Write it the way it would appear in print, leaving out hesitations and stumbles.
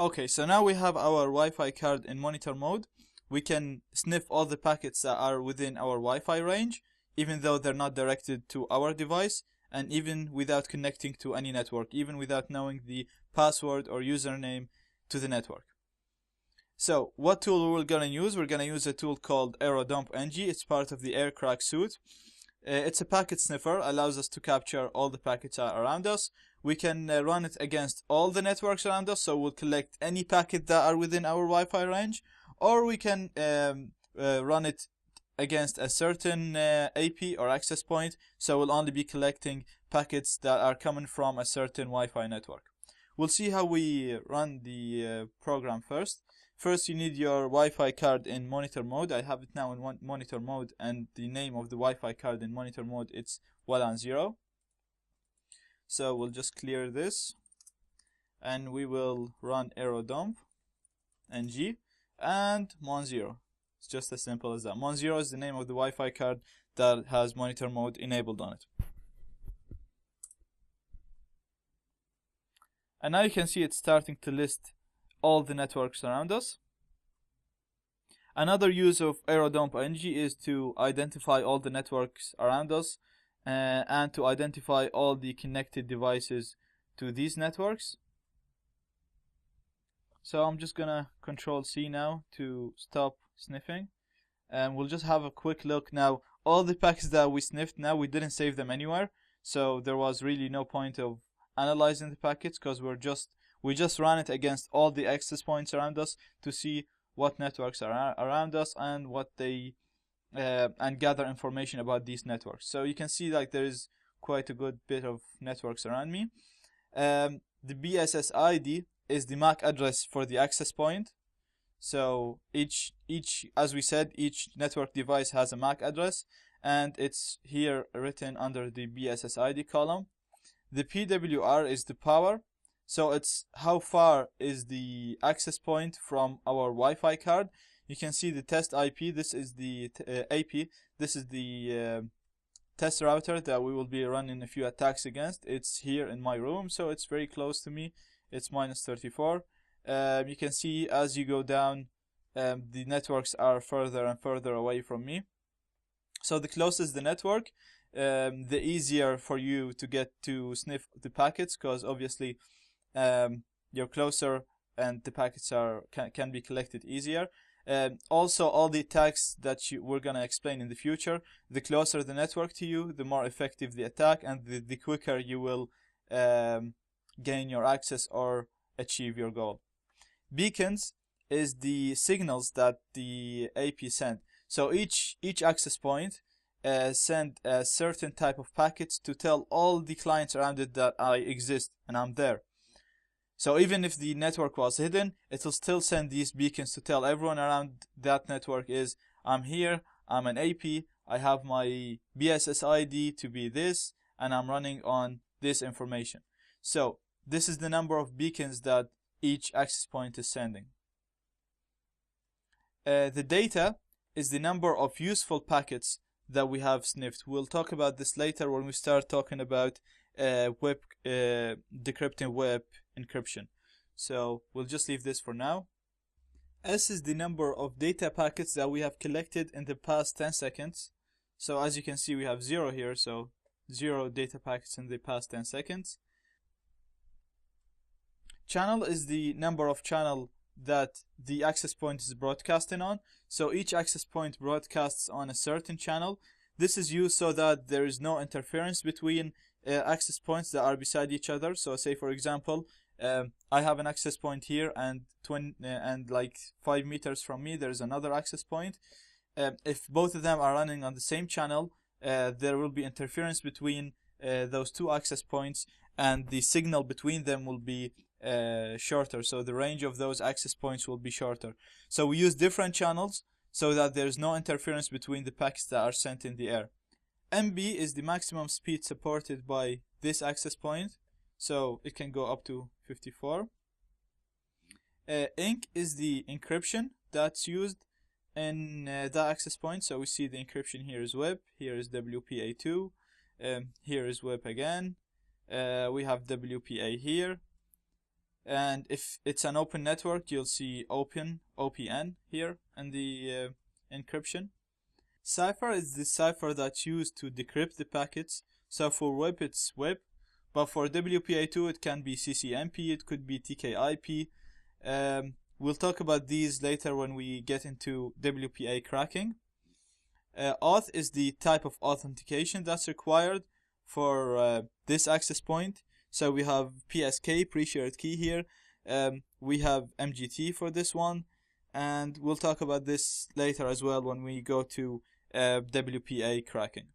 Okay, so now we have our Wi-Fi card in monitor mode. We can sniff all the packets that are within our Wi-Fi range, even though they're not directed to our device, and even without connecting to any network, even without knowing the password or username to the network. So what tool we're gonna use? We're gonna use a tool called Airodump.ng. It's part of the aircrack suite. It's a packet sniffer, allows us to capture all the packets around us. We can run it against all the networks around us, so we'll collect any packet that are within our Wi-Fi range, or we can run it against a certain AP or access point, so we'll only be collecting packets that are coming from a certain Wi-Fi network. We'll see how we run the program first. First, you need your Wi-Fi card in monitor mode. I have it now in monitor mode, and the name of the Wi-Fi card in monitor mode, it's 110. So we'll just clear this, and we will run Airodump ng and mon0. It's just as simple as that. Mon0 is the name of the Wi-Fi card that has monitor mode enabled on it. And now you can see it's starting to list all the networks around us. Another use of Airodump.ng is to identify all the networks around us and to identify all the connected devices to these networks. So I'm just gonna Control C now to stop sniffing, and we'll just have a quick look now. All the packets that we sniffed now, we didn't save them anywhere, so there was really no point of analyzing the packets, because we just ran it against all the access points around us to see what networks are around us and what they and gather information about these networks. So you can see like there is quite a good bit of networks around me. The BSS ID is the MAC address for the access point. So each as we said, each network device has a MAC address, and it's here written under the BSS ID column. The PWR is the power. So it's how far is the access point from our Wi-Fi card. You can see the test IP. This is the AP. This is the test router that we will be running a few attacks against. It's here in my room, so it's very close to me. It's -34. You can see as you go down, the networks are further and further away from me. So the closer the network, the easier for you to get to sniff the packets, because obviously you're closer and the packets can be collected easier. Also, all the attacks that we're going to explain in the future, the closer the network to you, the more effective the attack, and the quicker you will gain your access or achieve your goal. Beacons is the signals that the AP send. So each access point send a certain type of packets to tell all the clients around it that I exist and I'm there. So even if the network was hidden, it will still send these beacons to tell everyone around that network is, I'm here, I'm an AP, I have my BSS ID to be this, and I'm running on this information. So this is the number of beacons that each access point is sending. The data is the number of useful packets that we have sniffed. We'll talk about this later when we start talking about decrypting web encryption. So we'll just leave this for now. S is the number of data packets that we have collected in the past 10 seconds. So as you can see, we have 0 here, so 0 data packets in the past 10 seconds. Channel is the number of channel that the access point is broadcasting on. So each access point broadcasts on a certain channel. This is used so that there is no interference between access points that are beside each other. So say for example, I have an access point here, and like 5 meters from me there's another access point. If both of them are running on the same channel, there will be interference between those two access points, and the signal between them will be shorter, so the range of those access points will be shorter. So we use different channels so that there's no interference between the packets that are sent in the air. MB is the maximum speed supported by this access point, so it can go up to 54. Ink is the encryption that's used in that access point. So we see the encryption here is web, here is WPA2, here is web again, we have WPA here, And if it's an open network, you'll see OPN here in the encryption. Cipher is the cipher that's used to decrypt the packets. So for WIP, it's WIP. But for WPA2, it can be CCMP, it could be TKIP. We'll talk about these later when we get into WPA cracking. Auth is the type of authentication that's required for this access point. So we have PSK, pre-shared key here. We have MGT for this one. And we'll talk about this later as well when we go to WPA cracking.